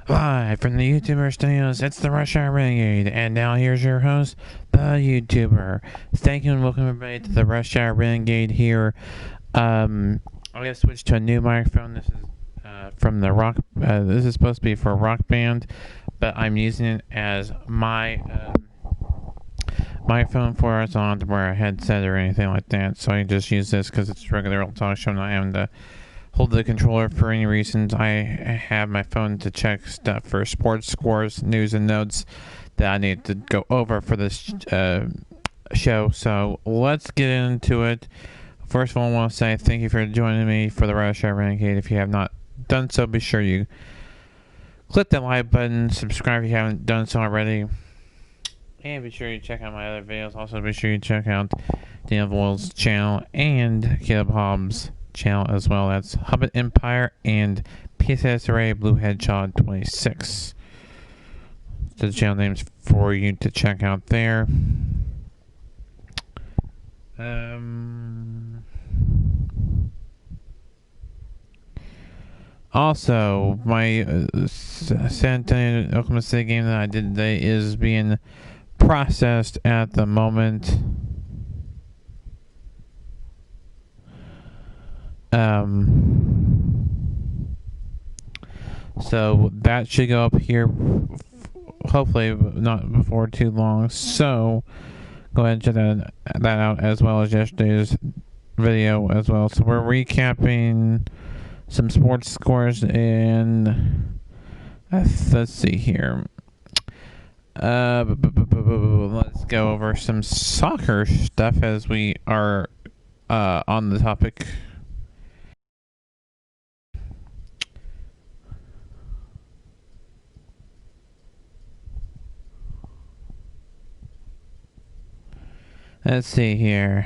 Live from the YouTuber studios, it's the Rush Hour Renegade, and now here's your host, the YouTuber. Thank you and welcome everybody to the Rush Hour Renegade here. I'm gonna switch to a new microphone. This is from the rock. This is supposed to be for a rock band, but I'm using it as my microphone for us. I don't have to wear a headset or anything like that, so I can just use this because it's a regular old talk show, not having to hold the controller for any reasons. I have my phone to check stuff for sports scores, news, and notes that I need to go over for this show. So let's get into it. First of all, I want to say thank you for joining me for the Rush Hour Renegade. If you have not done so, be sure you click that like button, subscribe if you haven't done so already, and be sure you check out my other videos. Also, be sure you check out Dan Voil's channel and Caleb Hobbs' channel as well. That's Hobbit Empire and PSSRA Blue Hedgehog 26. The channel names for you to check out there. Also, my San Antonio Oklahoma City game that I did today is being processed at the moment. So that should go up here, hopefully not before too long. So go ahead and check that out, as well as yesterday's video as well. So we're recapping some sports scores, and let's see here. Let's go over some soccer stuff as we are on the topic. Let's see here.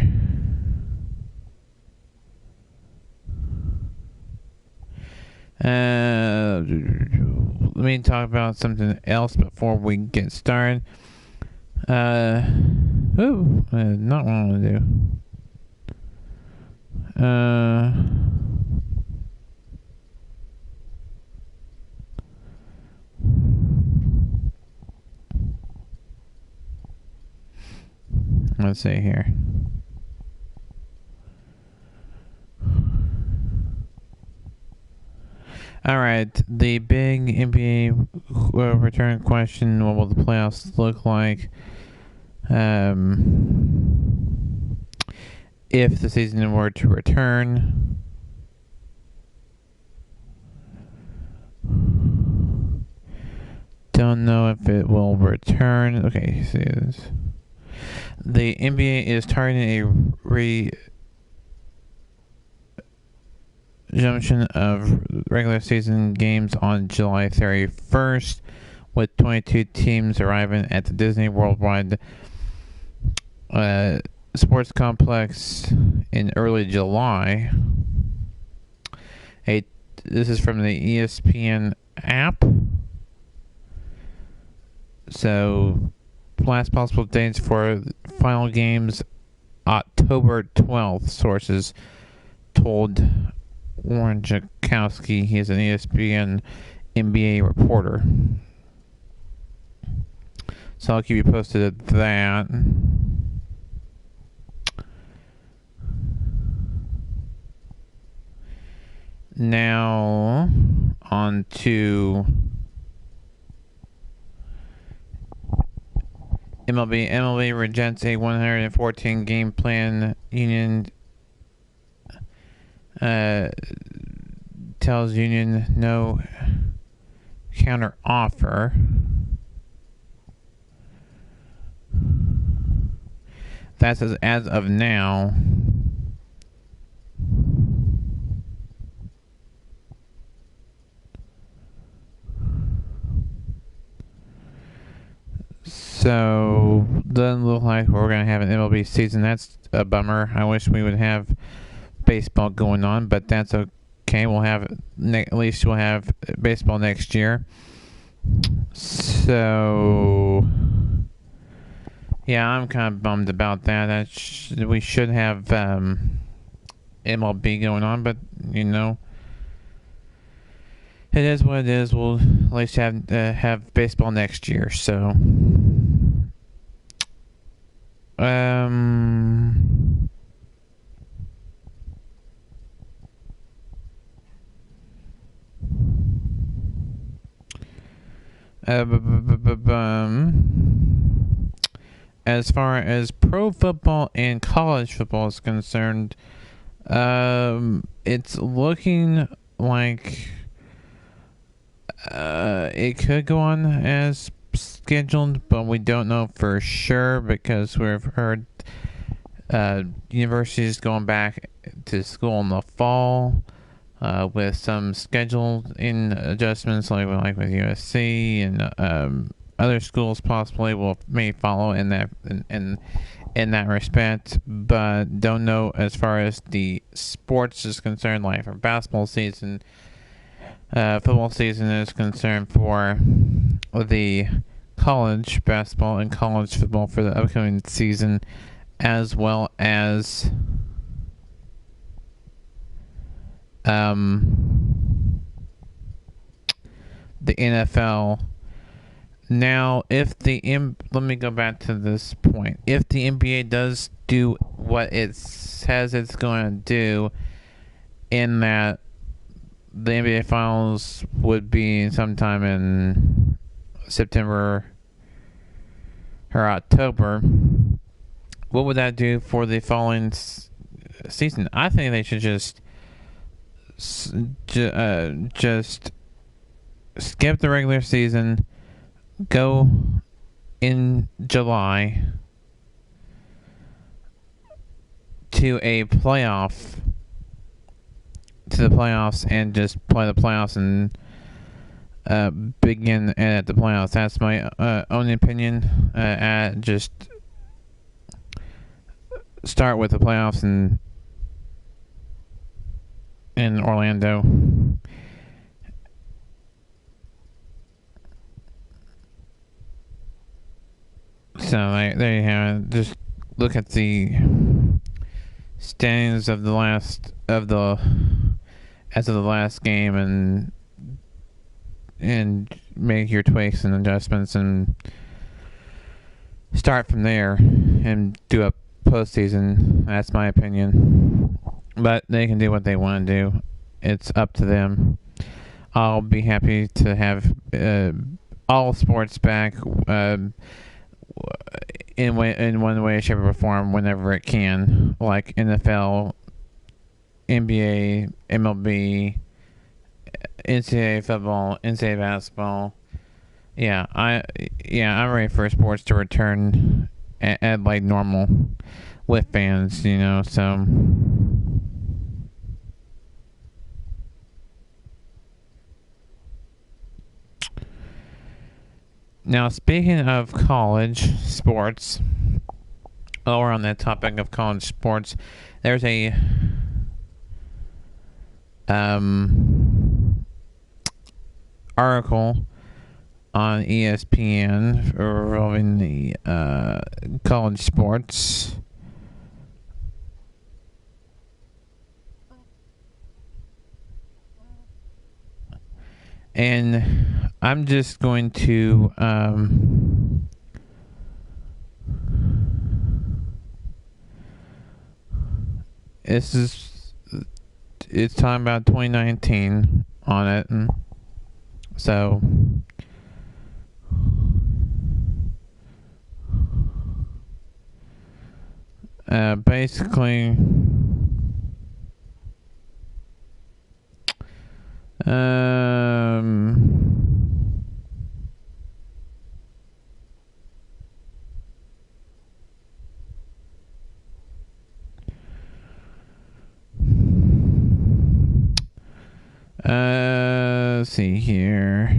Let me talk about something else before we get started. Not what I want to do. Let's see here. Alright, the big NBA return question: what will the playoffs look like if the season were to return? Don't know if it will return. Okay, see this. The NBA is targeting a resumption of regular season games on July 31st, with 22 teams arriving at the Disney Worldwide Sports Complex in early July. This is from the ESPN app. So, last possible dates for final games, October 12th, sources told Warren Jakowski. He is an ESPN NBA reporter. So I'll keep you posted at that. Now, on to MLB. MLB rejects a 114 game plan. Union tells Union no counter offer. That's as of now. So, doesn't look like we're going to have an MLB season. That's a bummer. I wish we would have baseball going on, but that's okay. We'll have at least we'll have baseball next year. So, yeah, I'm kind of bummed about that. We should have MLB going on, but it is what it is. We'll at least have baseball next year. So, um, as far as pro football and college football is concerned, it's looking like it could go on as scheduled, but we don't know for sure because we've heard universities going back to school in the fall with some scheduled in adjustments like with USC and other schools possibly may follow in that respect, but don't know as far as the sports is concerned, like for basketball season, football season is concerned for the college basketball and college football for the upcoming season, as well as the NFL. Now, let me go back to this point. If the NBA does do what it says it's going to do, in that the NBA Finals would be sometime in September or October, what would that do for the following season? I think they should just skip the regular season, go in July to the playoffs and just play the playoffs and begin at the playoffs. That's my own opinion. Just start with the playoffs in Orlando. So there you have it. Just look at the standings of the last game and make your tweaks and adjustments and start from there and do a postseason. That's my opinion, but they can do what they want to do. It's up to them. I'll be happy to have all sports back in one way, shape, or form whenever it can, like NFL, NBA, MLB, NCAA football, NCAA basketball. I'm ready for sports to return at like normal with fans, so. Now, speaking of college sports, while we're on that topic of college sports, there's a article on ESPN revolving the college sports. And I'm just going to it's talking about 2019 on it, and so basically let's see here.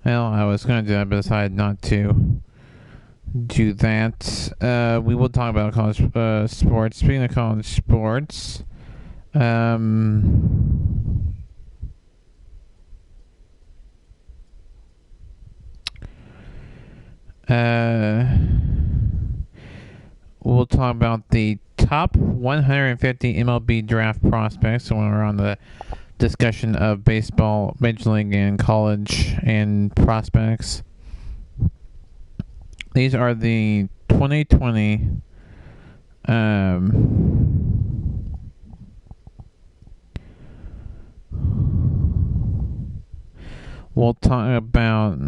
Well, I was going to do that, but decided not to do that. We will talk about college sports. Speaking of college sports, we'll talk about the top 150 MLB draft prospects. So when we're on the discussion of baseball, Major League, and college and prospects. These are the 2020 we'll talk about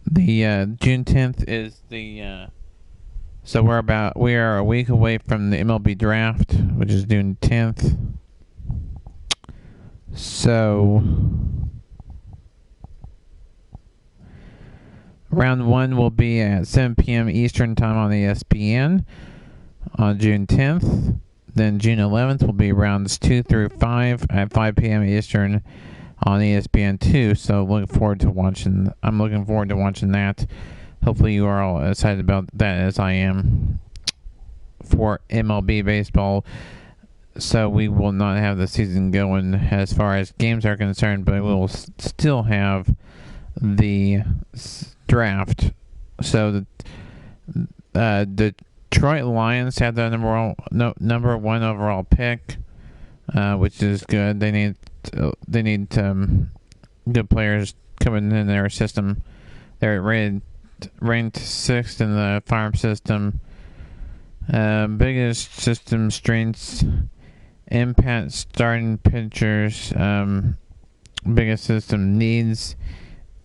the June 10th is the so we are a week away from the MLB draft, which is June 10th. So round 1 will be at 7 p.m. Eastern time on ESPN on June 10th. Then June 11th will be rounds 2 through 5 at 5 p.m. Eastern on ESPN 2. So I'm looking forward to watching that. Hopefully you are all excited about that as I am for MLB baseball. So we will not have the season going as far as games are concerned, but we will still have the draft. So the Detroit Lions have the number one overall pick, which is good. They need good players coming in their system. They're ranked 6th in the farm system. Biggest system strengths: impact starting pitchers. Biggest system needs: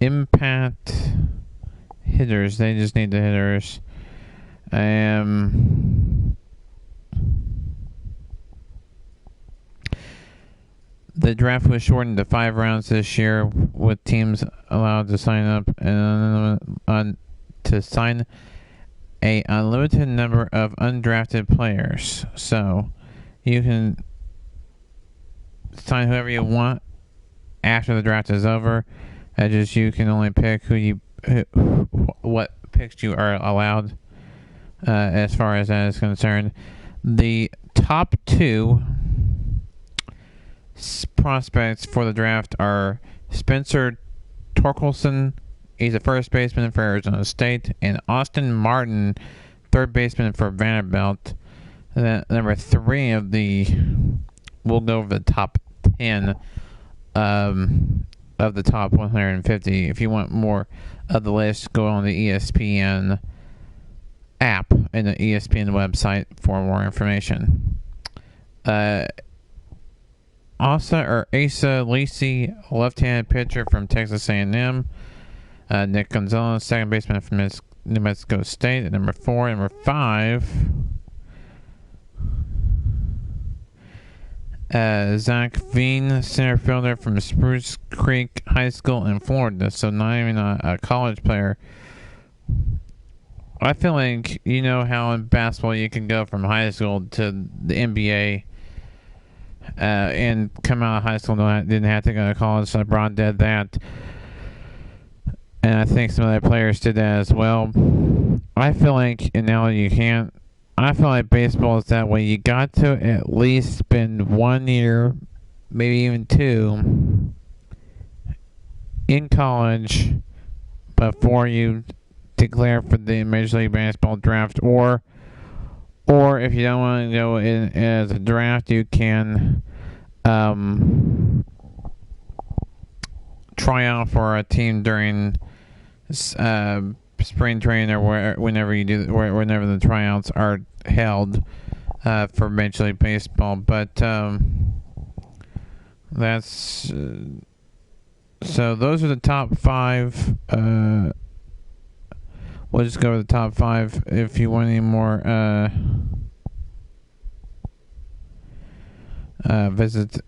impact hitters. They just need the hitters. The draft was shortened to 5 rounds this year, with teams allowed to sign up and to sign a unlimited number of undrafted players. So you can sign whoever you want after the draft is over. You can only pick what picks you are allowed. As far as that is concerned, the top 2 prospects for the draft are Spencer Torkelson. He's a first baseman for Arizona State, and Austin Martin, third baseman for Vanderbilt. And then number 3 we'll go over the top 10 of the top 150. If you want more of the list, go on the ESPN app and the ESPN website for more information. Asa Lacy, left-handed pitcher from Texas A&M. Nick Gonzalez, second baseman from New Mexico State at number 4. Number 5, Zach Veen, center fielder from Spruce Creek High School in Florida. So not even a college player. I feel like you know how in basketball you can go from high school to the NBA and come out of high school didn't have to go to college. So LeBron did that. And I think some other players did that as well. I feel like now you can't. I feel like baseball is that way. You got to at least spend 1 year, maybe even 2, in college before you declare for the Major League Baseball draft, or if you don't want to go in as a draft, you can try out for a team during spring training or whenever the tryouts are held for Major League Baseball. But that's so those are the top 5. We'll just go with the top 5. If you want any more visit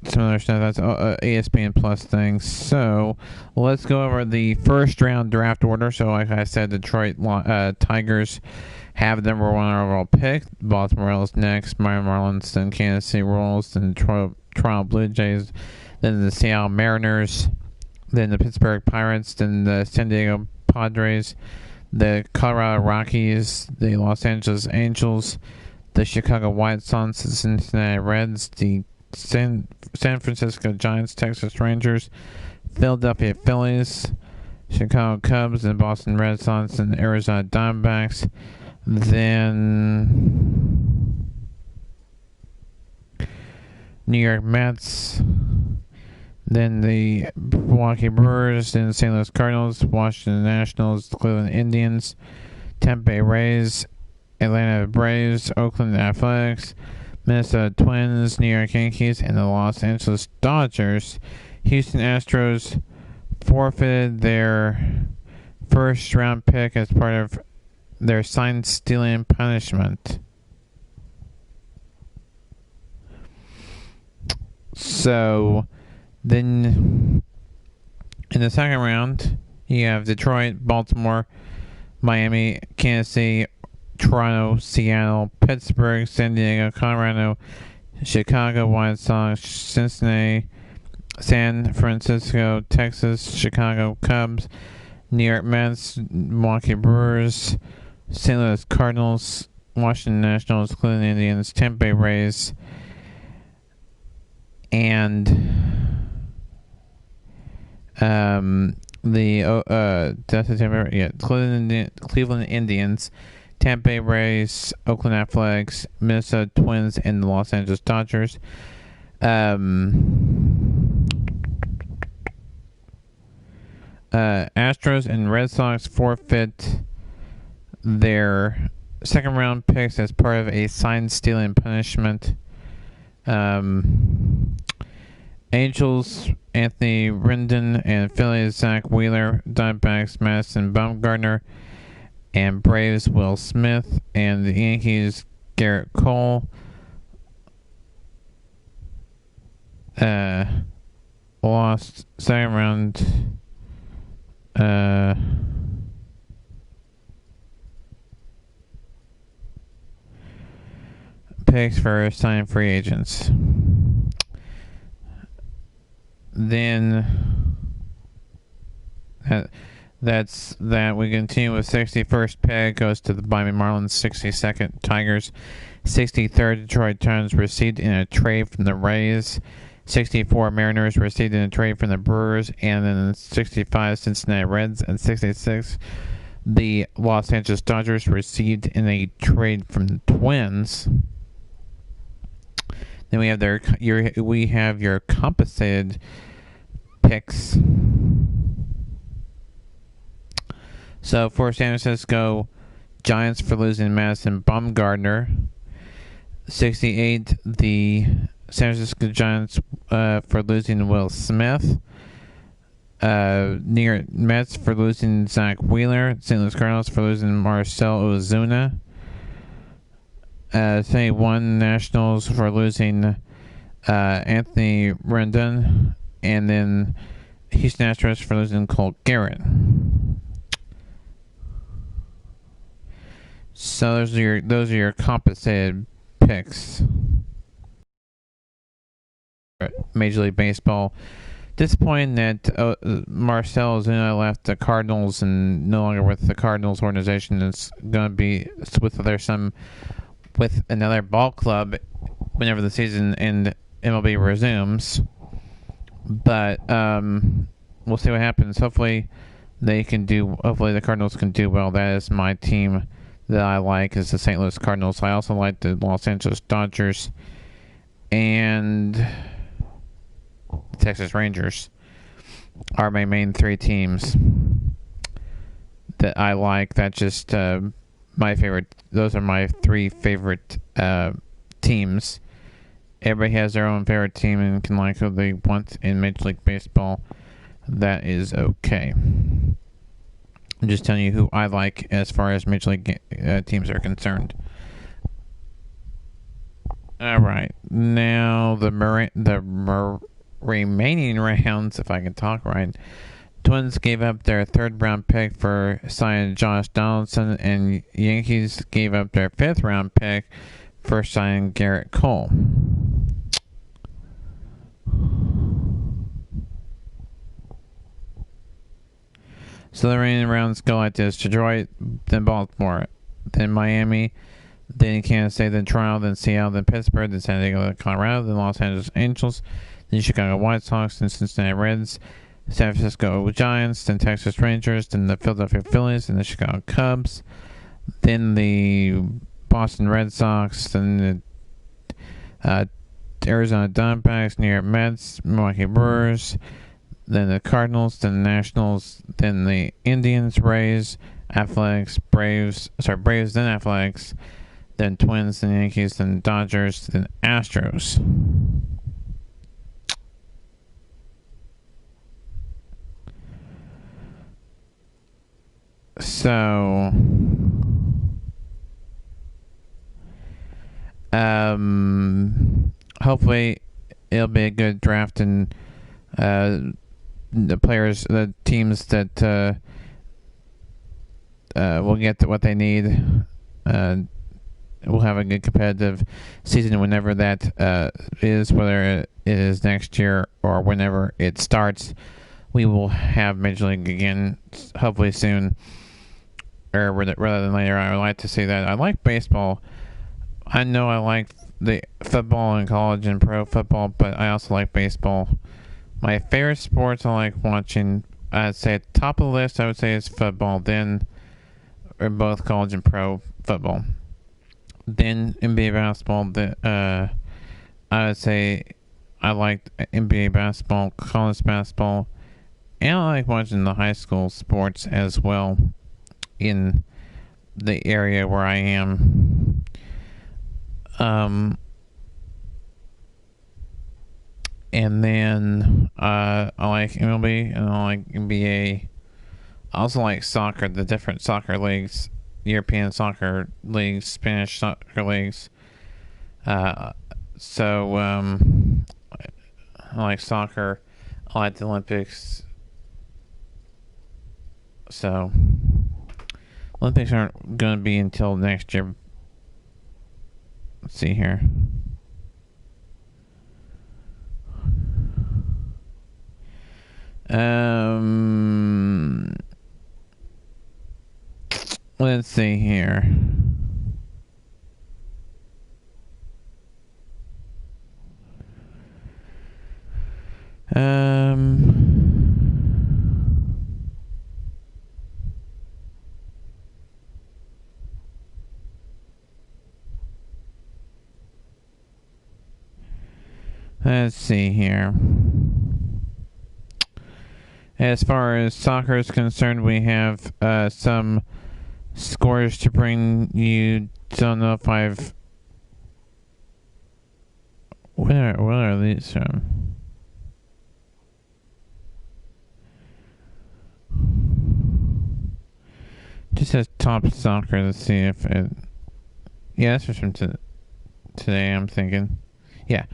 some other stuff, that's ESPN Plus things. So let's go over the first round draft order. So like I said, Detroit Tigers have the number 1 overall pick. Baltimore Orioles next, Miami Marlins, then Kansas City Royals, then Toronto Blue Jays, then the Seattle Mariners, then the Pittsburgh Pirates, then the San Diego Padres, the Colorado Rockies, the Los Angeles Angels, the Chicago White Sox, the Cincinnati Reds, the San Francisco Giants, Texas Rangers, Philadelphia Phillies, Chicago Cubs, and Boston Red Sox, and Arizona Diamondbacks. Then New York Mets. Then the Milwaukee Brewers, then St. Louis Cardinals, Washington Nationals, Cleveland Indians, Tampa Bay Rays, Atlanta Braves, Oakland Athletics, Minnesota Twins, New York Yankees, and the Los Angeles Dodgers. Houston Astros forfeited their first round pick as part of their sign stealing punishment. So then in the second round, you have Detroit, Baltimore, Miami, Kansas City, Toronto, Seattle, Pittsburgh, San Diego, Colorado, Chicago White Sox, Cincinnati, San Francisco, Texas, Chicago Cubs, New York Mets, Milwaukee Brewers, St. Louis Cardinals, Washington Nationals, Cleveland Indians, Tampa Bay Rays, and Cleveland Indians, Tampa Bay Rays, Oakland Athletics, Minnesota Twins, and the Los Angeles Dodgers. Astros and Red Sox forfeit their second round picks as part of a sign stealing punishment. Angels, Anthony Rendon, and Phillies, Zach Wheeler, Diamondbacks, Madison Bumgarner, and Braves, Will Smith, and the Yankees, Garrett Cole. Lost second round picks for signing free agents. Then that's that. We continue with 61st pick goes to the Miami Marlins, 62nd Tigers, 63rd Detroit Tigers received in a trade from the Rays, 64 Mariners received in a trade from the Brewers, and then 65 Cincinnati Reds, and 66 the Los Angeles Dodgers received in a trade from the Twins. Then we have your compensated picks. So for San Francisco Giants for losing Madison Bumgarner, 68 the San Francisco Giants for losing Will Smith, New York Mets for losing Zach Wheeler, St. Louis Cardinals for losing Marcell Ozuna, 71 Nationals for losing Anthony Rendon, and then Houston Astros for losing Cole Garrett. So those are your compensated picks. Major League Baseball. Disappointing that Marcell Ozuna left the Cardinals and no longer with the Cardinals organization. It's going to be with another ball club whenever the season in MLB resumes. But we'll see what happens. Hopefully the Cardinals can do well. That is my team that I like, is the St. Louis Cardinals. I also like the Los Angeles Dodgers and the Texas Rangers are my main three teams that I like. That's just my favorite. Those are my three favorite teams. Everybody has their own favorite team and can like who they want in Major League Baseball. That is okay. I'm just telling you who I like as far as Major League teams are concerned. All right, now the remaining rounds, if I can talk right. Twins gave up their third round pick for signing Josh Donaldson, and Yankees gave up their fifth round pick for signing Garrett Cole. So the remaining rounds go like this: Detroit, then Baltimore, then Miami, then Kansas City, then Toronto, then Seattle, then Pittsburgh, then San Diego, then Colorado, then Los Angeles Angels, then Chicago White Sox, then Cincinnati Reds, San Francisco Giants, then Texas Rangers, then the Philadelphia Phillies, and the Chicago Cubs, then the Boston Red Sox, then the Arizona Diamondbacks, New York Mets, Milwaukee Brewers, then the Cardinals, then the Nationals, then the Indians, Rays, Athletics, Braves, then Athletics, then Twins, then Yankees, then Dodgers, then Astros. So, hopefully it'll be a good draft, and the teams that will get what they need. We'll have a good competitive season whenever that is, whether it is next year or whenever it starts. We will have Major League again, hopefully soon, or rather than later. I would like to see that. I like baseball. I know I like the football in college and pro football, but I also like baseball. My favorite sports I like watching, I'd say at the top of the list, I would say is football, then or both college and pro football. Then NBA basketball, I would say I like NBA basketball, college basketball, and I like watching the high school sports as well in the area where I am. And then I like MLB and I like NBA. I also like soccer, the different soccer leagues, European soccer leagues, Spanish soccer leagues. So I like soccer. I like the Olympics. So Olympics aren't going to be until next year. Let's see here. Let's see here. Let's see here. As far as soccer is concerned, we have some scores to bring you. Don't know if I've... Where are these from? Just says top soccer. Let's see if it... Yeah, this was from today, I'm thinking. Yeah.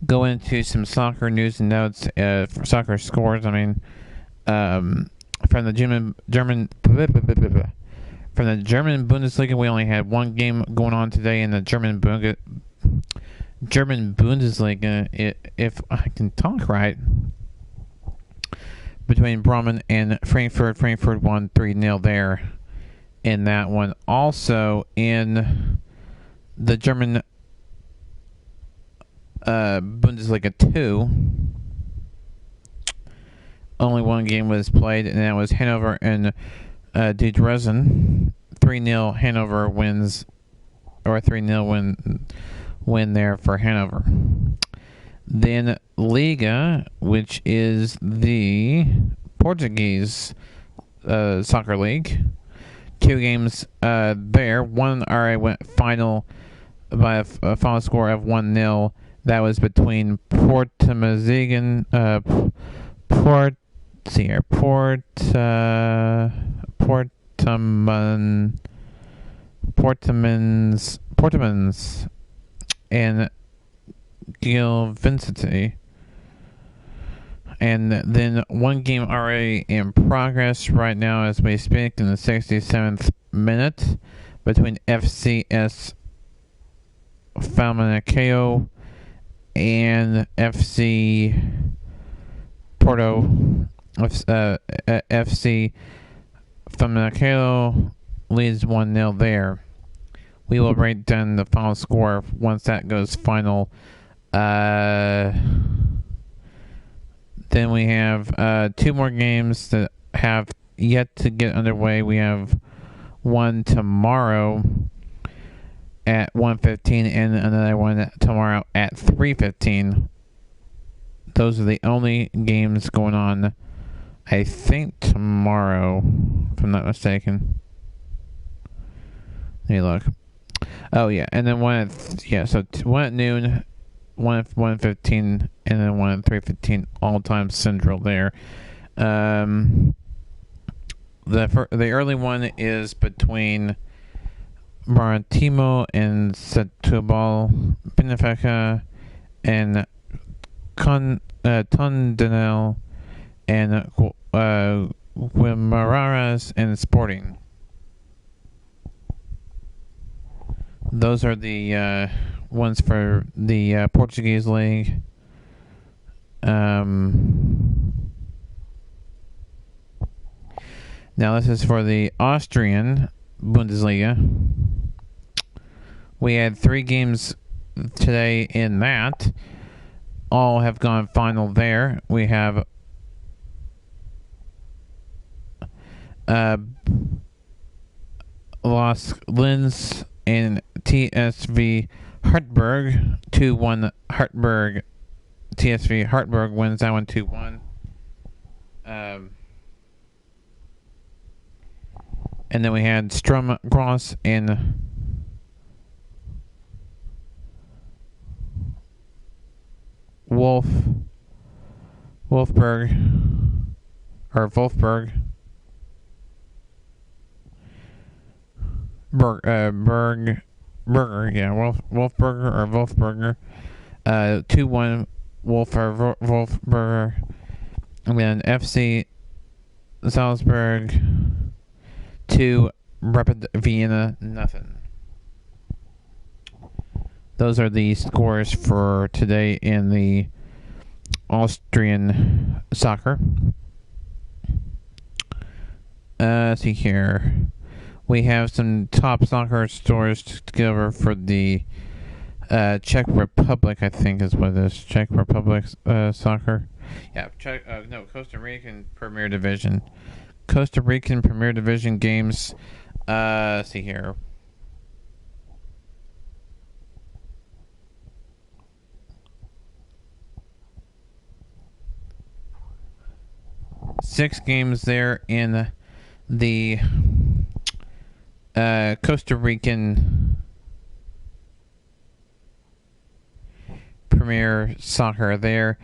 Go into some soccer news and notes, for soccer scores. I mean, from the German Bundesliga, we only had one game going on today in the German Bundesliga, if I can talk right, between Bremen and Frankfurt. Frankfurt won 3-0 there in that one. Also in the German Bundesliga 2, only one game was played, and that was Hanover and Dresden. 3-0 Hanover wins, or 3-0 win there for Hanover. Then Liga, which is the Portuguese soccer league. 2 games there. One already went final by a final score of 1-0. That was between Portimonense and Gil Vicente. And then one game already in progress right now as we speak in the 67th minute between FCS Famalicão and FC Porto. FC Famalicão leads 1-0 there. We will write down the final score once that goes final Then we have 2 more games that have yet to get underway. We have one tomorrow at 1:15 and another one tomorrow at 3:15. Those are the only games going on, I think, tomorrow, if I'm not mistaken. Let me look. Oh, yeah. And then one at noon, one at 1:15, and then one at 3:15, all time central there. The early one is between Maritimo and Setúbal, Benfica, and Tondela, and Guimaraes and Sporting. Those are the ones for the Portuguese league. Now this is for the Austrian Bundesliga. We had 3 games today in that. All have gone final there. We have Los Linz and TSV Hartberg 2-1. TSV Hartberg wins that one 2-1. And then we had Sturm Graz and Wolfsburg. Wolfsburger. 2-1 Wolfsburger. And then FC Salzburg 2, Rapid Vienna nothing. Those are the scores for today in the Austrian soccer. Let's see here. We have some top soccer scores to go over for the Czech Republic, I think is what it is. Czech Republic soccer. Yeah, Costa Rican Premier Division. Costa Rican Premier Division games. Let's see here. Six games there in the Costa Rican Premier Soccer there.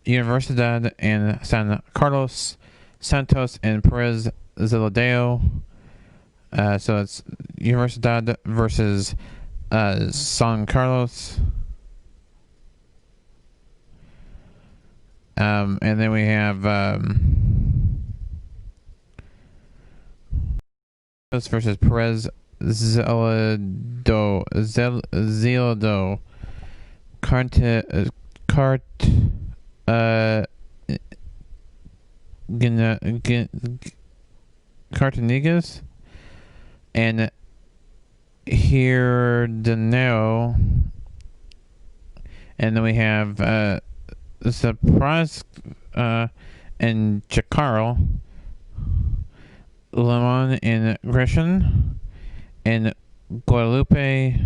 Universidad and San Carlos, Santos and Perez Zeladeo. So it's Universidad versus San Carlos. And then we have versus Perez Zeladeo. Cartanigas and Hirdaneo, and then we have Surprise and Chicaro, Lemon and Gresham, and Guadalupe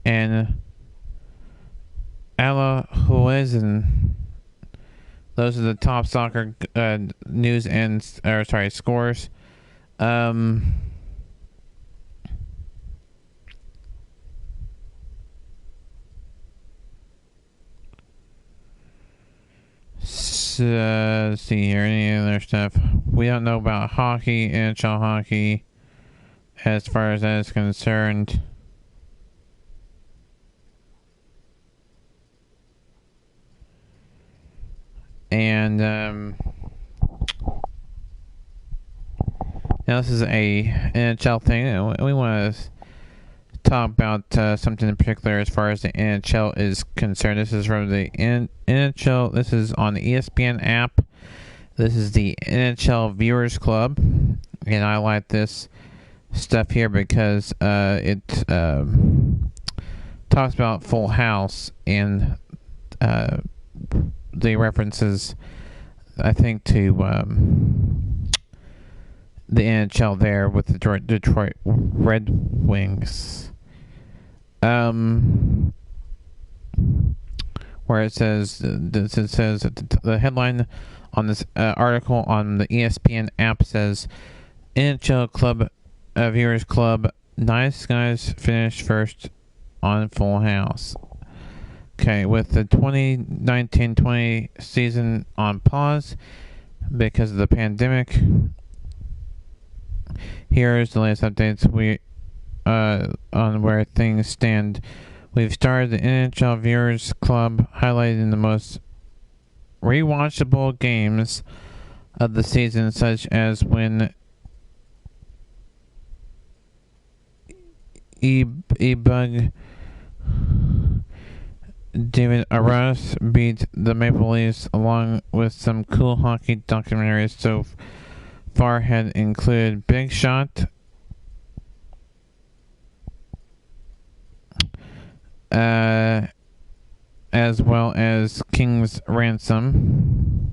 and Alajuezen. Those are the top soccer news and scores. Let's see here, any other stuff. We don't know about hockey, NHL hockey, as far as that is concerned. And now this is a NHL thing. We want to talk about something in particular as far as the NHL is concerned. This is from the NHL. This is on the ESPN app. This is the NHL Viewers Club, and I like this stuff here because it talks about Full House and the references, I think, to the NHL there with the Detroit Red Wings. Where it says the headline on this article on the ESPN app says NHL Club Viewers Club Nice Guys finished first on Full House. Okay, with the 2019-20 season on pause because of the pandemic, here's the latest updates on where things stand. We've started the NHL Viewers Club, highlighting the most rewatchable games of the season, such as when E-Bug David Arras beat the Maple Leafs, along with some cool hockey documentaries so far had included Big Shot, as well as King's Ransom,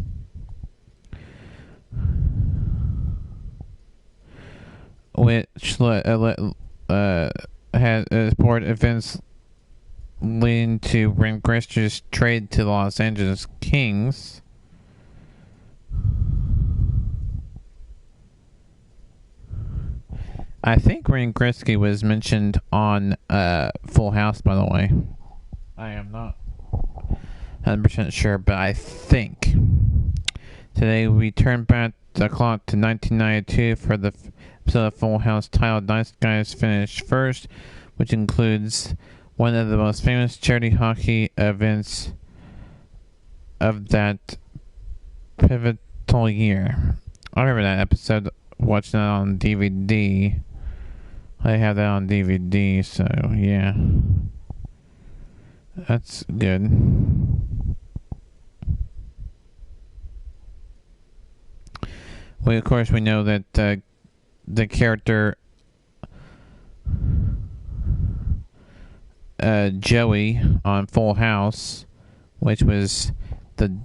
which had sport events leading to Renegade trade to the Los Angeles Kings. I think Ryan Gretzky was mentioned on Full House, by the way. I am not 100% sure, but I think. Today we turn back the clock to 1992 for the episode of Full House titled Nice Guys Finished First, which includes one of the most famous charity hockey events of that pivotal year. I remember that episode, watching it on DVD. I have that on DVD, so yeah. That's good. Well, of course, we know that the character Joey on Full House, which was the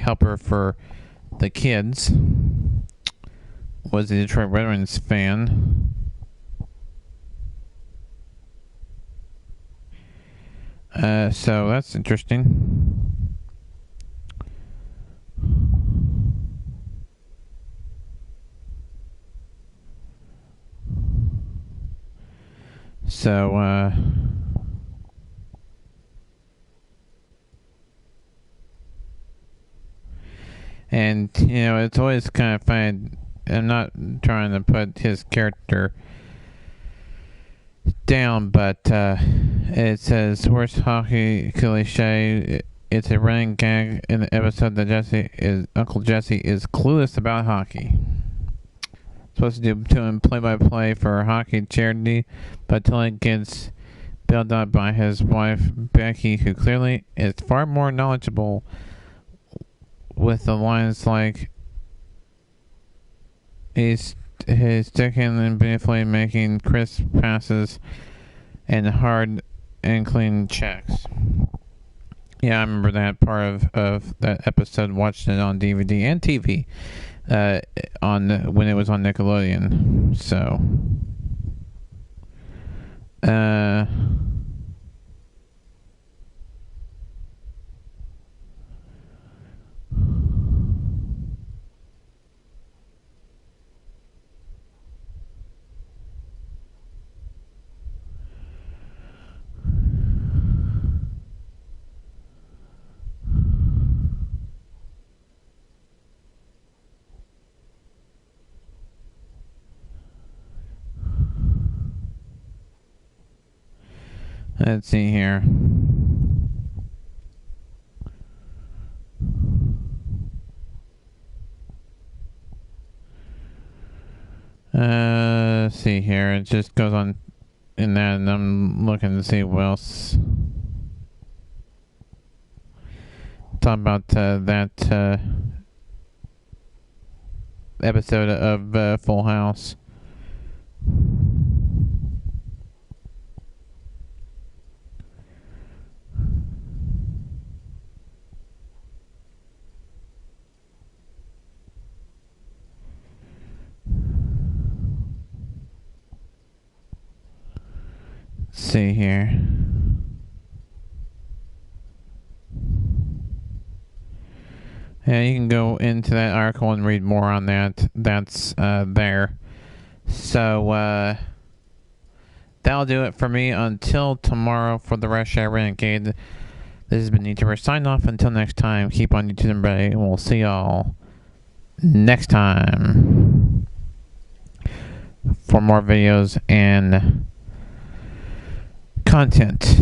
helper for the kids, was a Detroit Red Wings fan. So that's interesting. So, and, you know, it's always kind of funny. I'm not trying to put his character down, but it says, worst hockey cliche. It's a running gag in the episode that Uncle Jesse is clueless about hockey. Supposed to do him play-by-play for a hockey charity, but until he gets bailed out by his wife Becky, who clearly is far more knowledgeable, with the lines like he's sticking and beautifully making crisp passes and hard and clean checks. Yeah, I remember that part of that episode, watching it on DVD and TV. When it was on Nickelodeon. So let's see here. Let's see here. It just goes on in that, and I'm looking to see what else. Talk about that episode of Full House. see here. Yeah, you can go into that article and read more on that. That's there. So, that'll do it for me until tomorrow for the Rush Hour Renegade. This has been YouTuber sign off. Until next time, keep on YouTube, everybody, and we'll see y'all next time for more videos and content.